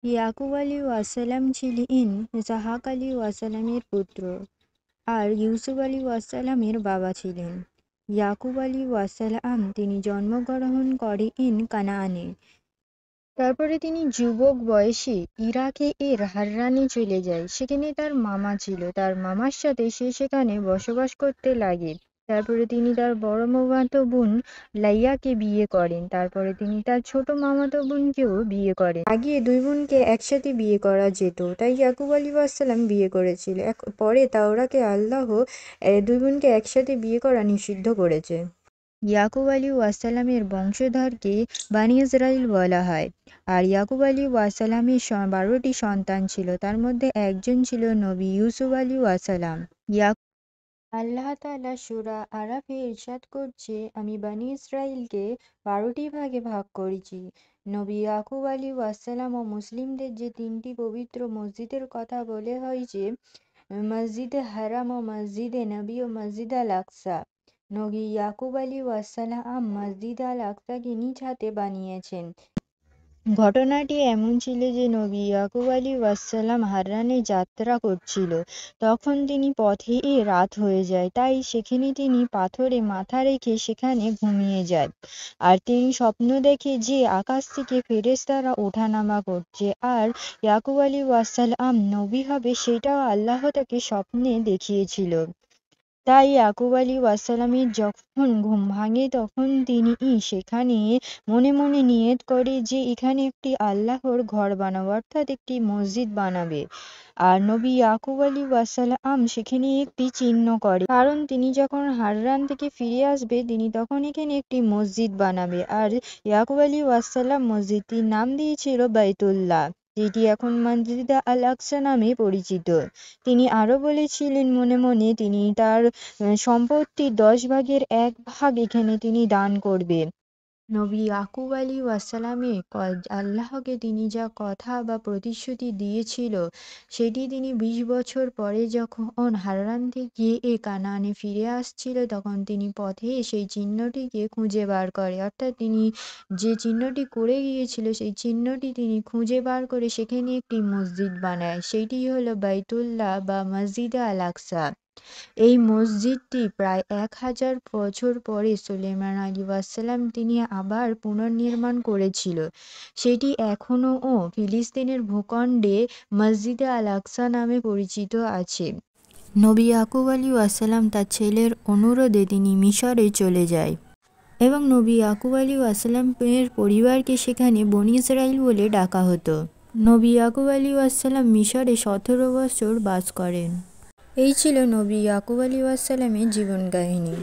ইয়াকুব আলাইহিসসালাম ছিলেন ইসহাক আলাইহিসসালামের পুত্র আর ইউসুফ আলাইহিসসালামের বাবা ছিলেন। ইয়াকুব আলাইহিসসালাম তিনি জন্মগ্রহণ করেন কানানে। তারপরে তিনি যুবক বয়সে ইরাকে এর হাররানে চলে যায়। সেখানে তার মামা ছিল, তার মামার সাথে সে সেখানে বসবাস করতে লাগে। তারপরে তিনি তার বড় মামাতো বোন লাইয়াকে বিয়ে করেন। তারপরে তিনি তার ছোট মামাতো বোনকেও বিয়ে করেন। আগে দুই বোনকে একসাথে বিয়ে করা যেত, তাই ইয়াকুব আলাইহিসসালাম বিয়ে করেছিল। পরে তাওরাকে আল্লাহ দুই বোনকে একসাথে বিয়ে করা নিষিদ্ধ করেছে। ইয়াকুব আলাইহিসসালামের বংশধরকে বানি ইসরাইল বলা হয়। আর ইয়াকুব আলাইহিসসালামের 12টি সন্তান ছিল, তার মধ্যে একজন ছিল নবী ইউসুফ আলাইহিসসালাম। আল্লাহ তাআলা সূরা আরাফে ইরশাদ করছে, আমি বানি ইসরাইলকে 12টি ভাগে ভাগ করেছি। নবী ইয়াকুব আলাইহিসসালাম ও মুসলিমদের যে 3টি পবিত্র মসজিদের কথা বলে হয়েছে, মসজিদে হারাম ও মসজিদে নবী ও মসজিদ আল আকসা। নবী ইয়াকুব আলাইহিসসালাম মসজিদ আল আকসাকে নিজ হাতে বানিয়েছেন। ঘটনাটি এমন ছিল যে নবী ইয়াকুব আলাইহিসসালাম হাররানে যাত্রা করছিল। তখন তিনি পথে রাত হয়ে যায়, তাই সেখানে তিনি পাথরে মাথা রেখে সেখানে ঘুমিয়ে যায়। আর তিনি স্বপ্ন দেখে যে আকাশ থেকে ফেরেশতারা ওঠানামা করছে আর ইয়াকুব আলাইহিসসালাম নবী হবে, সেটাও আল্লাহ তাকে স্বপ্নে দেখিয়েছিল। তাই ইয়াকুব আলাইহিসসালামের যখন ঘুম ভাঙে তখন তিনি সেখানে মনে মনে নিয়ত করে যে এখানে একটি আল্লাহর ঘর বানাবো, অর্থাৎ একটি মসজিদ বানাবে। আর নবী ইয়াকুব আলাইহিসসালাম সেখানে একটি চিহ্ন করে, কারণ তিনি যখন হাররান থেকে ফিরে আসবে তিনি তখন এখানে একটি মসজিদ বানাবে। আর ইয়াকুব আলাইহিসসালাম মসজিদটির নাম দিয়েছিল বাইতুল্লাহ, যেটি এখন মসজিদ আল আকসা নামে পরিচিত। তিনি আরো বলেছিলেন মনে মনে তিনি তার সম্পত্তির 10 ভাগের 1 ভাগ এখানে তিনি দান করবেন। নবী ইয়াকুব আলাইহিসসালামের আল্লাহকে তিনি যা কথা বা প্রতিশ্রুতি দিয়েছিল, সেটি তিনি 20 বছর পরে যখন হাররান থেকে কানানে ফিরে আসছিল, তখন তিনি পথে সেই চিহ্নটিকে খুঁজে বার করে, অর্থাৎ তিনি যে চিহ্নটি করে গিয়েছিল সেই চিহ্নটি তিনি খুঁজে বার করে সেখানে একটি মসজিদ বানায়। সেইটি হলো বাইতুল্লাহ বা মসজিদ আল আকসা। এই মসজিদটি প্রায় 1000 বছর পরে সুলেমান আলাইহিসসালাম তিনি আবার পুনর্নির্মাণ করেছিল। সেটি এখনও ফিলিস্তিনের ভূখণ্ডে মসজিদে আল আকসা নামে পরিচিত আছে। নবী ইয়াকুব আলাইহিসসালাম তার ছেলের অনুরোধে তিনি মিশরে চলে যায় এবং নবী ইয়াকুব আলাইহিসসালামের পরিবারকে সেখানে বনি ইসরাইল বলে ডাকা হতো। নবী ইয়াকুব আলাইহিসসালাম মিশরে 17 বছর বাস করেন। এই ছিল নবী ইয়াকুব আলাইহিসসালামের জীবন কাহিনী।